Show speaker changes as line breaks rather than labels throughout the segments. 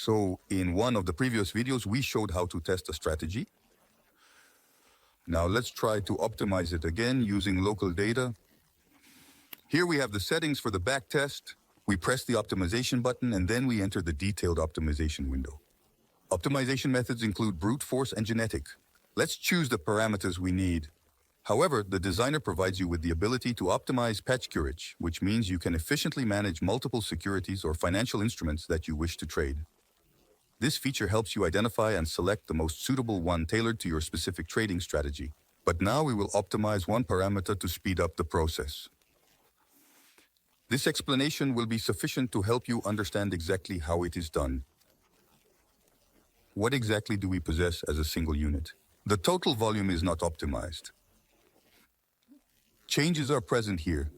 So in one of the previous videos, we showed how to test a strategy. Now let's try to optimize it again using local data. Here we have the settings for the back test. We press the optimization button and then we enter the detailed optimization window. Optimization methods include brute force and genetic. Let's choose the parameters we need. However, the designer provides you with the ability to optimize patch curage, which means you can efficiently manage multiple securities or financial instruments that you wish to trade. This feature helps you identify and select the most suitable one tailored to your specific trading strategy. But now we will optimize one parameter to speed up the process. This explanation will be sufficient to help you understand exactly how it is done. What exactly do we possess as a single unit? The total volume is not optimized. Changes are present here.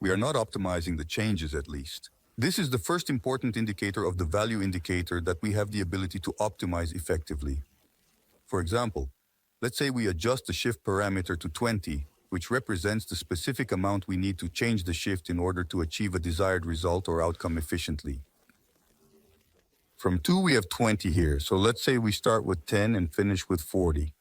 We are not optimizing the changes at least. This is the first important indicator of the value indicator that we have the ability to optimize effectively. For example, let's say we adjust the shift parameter to 20, which represents the specific amount we need to change the shift in order to achieve a desired result or outcome efficiently. From 2 we have 20 here, so let's say we start with 10 and finish with 40.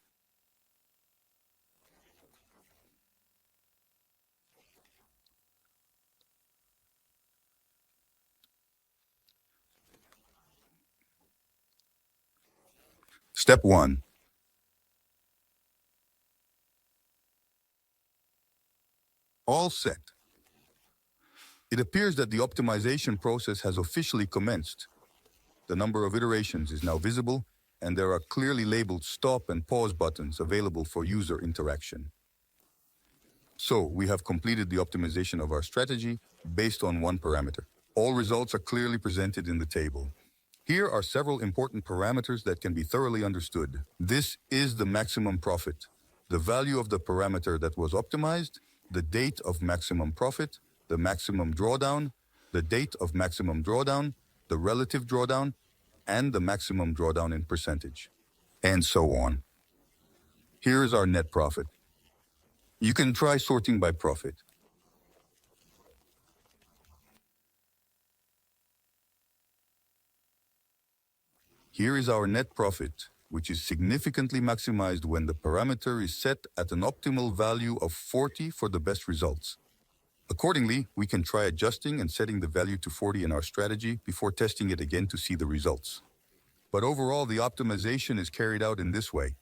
Step 1. All set. It appears that the optimization process has officially commenced. The number of iterations is now visible, and there are clearly labeled stop and pause buttons available for user interaction. So, we have completed the optimization of our strategy based on one parameter. All results are clearly presented in the table. Here are several important parameters that can be thoroughly understood. This is the maximum profit, the value of the parameter that was optimized, the date of maximum profit, the maximum drawdown, the date of maximum drawdown, the relative drawdown, and the maximum drawdown in percentage, and so on. Here is our net profit. You can try sorting by profit. Here is our net profit, which is significantly maximized when the parameter is set at an optimal value of 40 for the best results. Accordingly, we can try adjusting and setting the value to 40 in our strategy before testing it again to see the results. But overall, the optimization is carried out in this way.